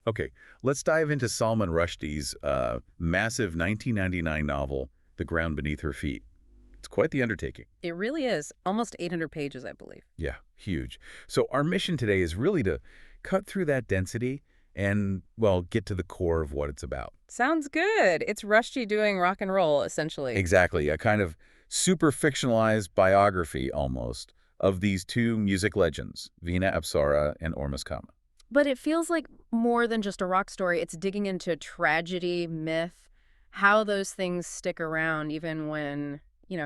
Okay, let's dive into Salman Rushdie's massive 1999 novel, The Ground Beneath Her Feet. It's quite the undertaking. It really is. Almost 800 pages, I believe. Yeah, huge. So our mission today is really to cut through that density and, well, get to the core of what it's about. Sounds good. It's Rushdie doing rock and roll, essentially. Exactly, a kind of super fictionalized biography, almost, of these two music legends, Veena Apsara and Ormus Kama. But it feels like more than just a rock story. It's digging into tragedy, myth, how those things stick around even when,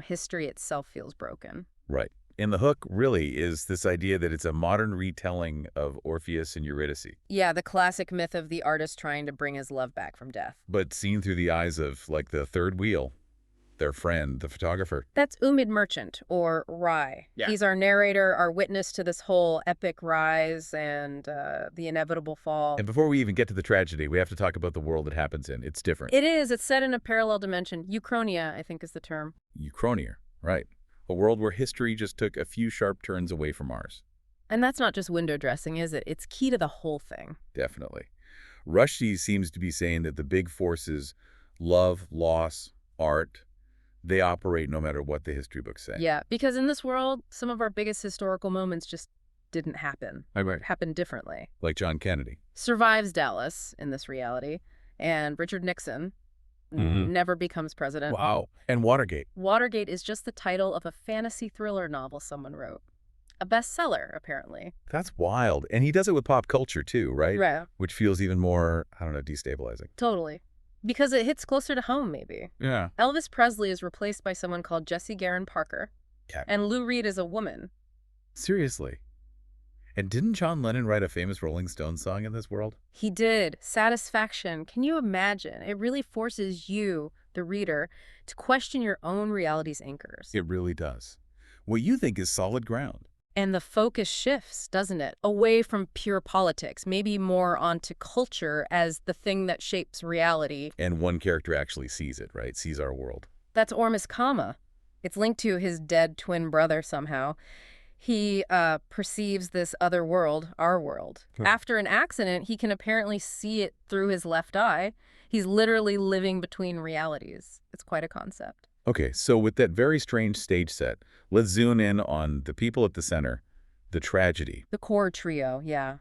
history itself feels broken. Right. And the hook really is this idea that it's a modern retelling of Orpheus and Eurydice, Yeah, the classic myth of the artist trying to bring his love back from death. but seen through the eyes of, like, the third wheel, their friend, the photographer. That's Umid Merchant, or Rai. Yeah. He's our narrator, our witness to this whole epic rise and the inevitable fall. And before we even get to the tragedy, we have to talk about the world it happens in. It's different. It is. It's set in a parallel dimension. Uchronia, I think, is the term. Uchronia, right. A world where history just took a few sharp turns away from ours. And that's not just window dressing, is it? It's key to the whole thing. Definitely. Rushdie seems to be saying that the big forces, love, loss, art, they operate no matter what the history books say. Yeah, because in this world, some of our biggest historical moments just didn't happen. Right. Happened differently. Like John Kennedy. Survives Dallas in this reality, and Richard Nixon never becomes president. Wow. And Watergate. Watergate is just the title of a fantasy thriller novel someone wrote. A bestseller, apparently. That's wild. And he does it with pop culture, too, right? Right. Which feels even more, I don't know, destabilizing. Totally. Because it hits closer to home, maybe. Yeah. Elvis Presley is replaced by someone called Jessie Garon Parker. Yeah. And Lou Reed is a woman. Seriously. And didn't John Lennon write a famous Rolling Stones song in this world? He did. Satisfaction. Can you imagine? It really forces you, the reader, to question your own reality's anchors. It really does. What you think is solid ground. And the focus shifts, doesn't it? Away from pure politics, maybe more onto culture as the thing that shapes reality. And one character actually sees it, right? Sees our world. That's Ormus Kama. It's linked to his dead twin brother somehow. He perceives this other world, our world. After an accident, he can apparently see it through his left eye. He's literally living between realities. It's quite a concept. Okay, so with that very strange stage set, let's zoom in on the people at the center, the tragedy. The core trio, yeah.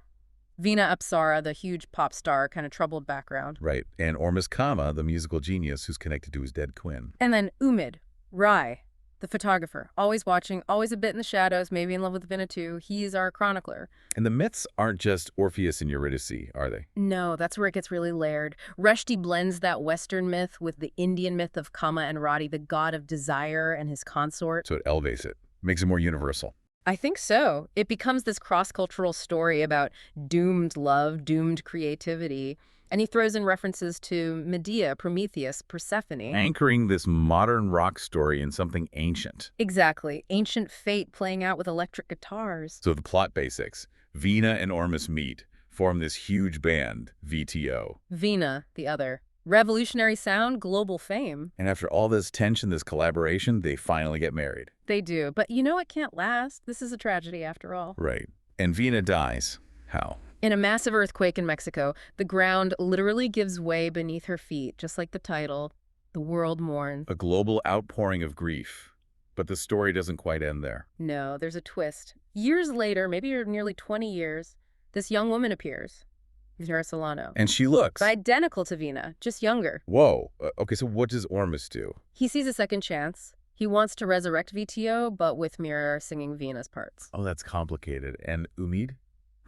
Veena Apsara, the huge pop star, kind of troubled background. Right, and Ormus Kama, the musical genius who's connected to his dead twin. And then Umid, Rai, the photographer, always watching, always a bit in the shadows, maybe in love with Vinatu. He's our chronicler. And the myths aren't just Orpheus and Eurydice, are they? No, that's where it gets really layered. Rushdie blends that Western myth with the Indian myth of Kama and Radhi, the god of desire and his consort. So it elevates it, makes it more universal. I think so. It becomes this cross-cultural story about doomed love, doomed creativity. And he throws in references to Medea, Prometheus, Persephone. Anchoring this modern rock story in something ancient. Exactly. Ancient fate playing out with electric guitars. So the plot basics. Veena and Ormus meet, form this huge band, VTO. Veena, the other. Revolutionary sound, global fame. And after all this tension, this collaboration, they finally get married. They do. But you know it can't last. This is a tragedy after all. Right. And Veena dies. How? In a massive earthquake in Mexico, the ground literally gives way beneath her feet, just like the title. The world mourns. A global outpouring of grief. But the story doesn't quite end there. No, there's a twist. Years later, maybe nearly 20 years, this young woman appears. Vera Solano. And she looks Identical to Veena, just younger. Whoa. Okay, so what does Ormus do? He sees a second chance. He wants to resurrect VTO, but with Mira singing Veena's parts. Oh, that's complicated. And Umid?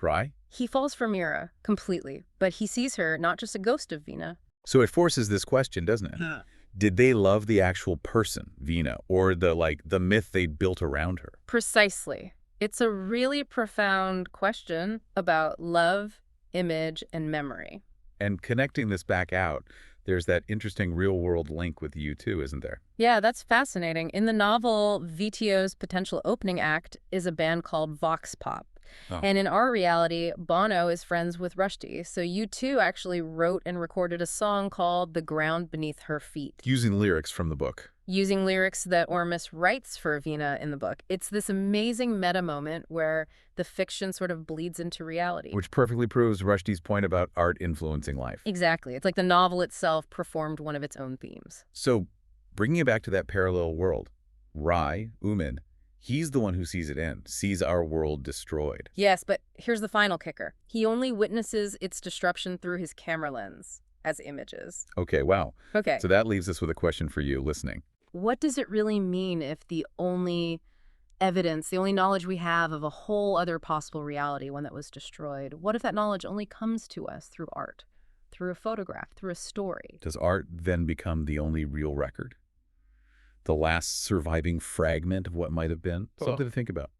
Rai? He falls for Mira completely, but he sees her not just a ghost of Veena. So it forces this question, doesn't it? Did they love the actual person, Veena, or the myth they'd built around her? Precisely. It's a really profound question about love, image, and memory. And connecting this back out, there's that interesting real-world link with you too, isn't there? Yeah, that's fascinating. In the novel, VTO's potential opening act is a band called Vox Pop. Oh. And in our reality, Bono is friends with Rushdie. So U2 actually wrote and recorded a song called The Ground Beneath Her Feet. Using lyrics from the book. using lyrics that Ormus writes for Vina in the book. It's this amazing meta moment where the fiction sort of bleeds into reality. Which perfectly proves Rushdie's point about art influencing life. Exactly. It's like the novel itself performed one of its own themes. So, bringing it back to that parallel world, Rai, Umin, he's the one who sees it end, sees our world destroyed. Yes, but here's the final kicker. He only witnesses its destruction through his camera lens as images. Okay, wow. Okay. So that leaves us with a question for you listening. What does it really mean if the only evidence, the only knowledge we have of a whole other possible reality, one that was destroyed, what if that knowledge only comes to us through art, through a photograph, through a story? Does art then become the only real record? The last surviving fragment of what might have been? Something to think about.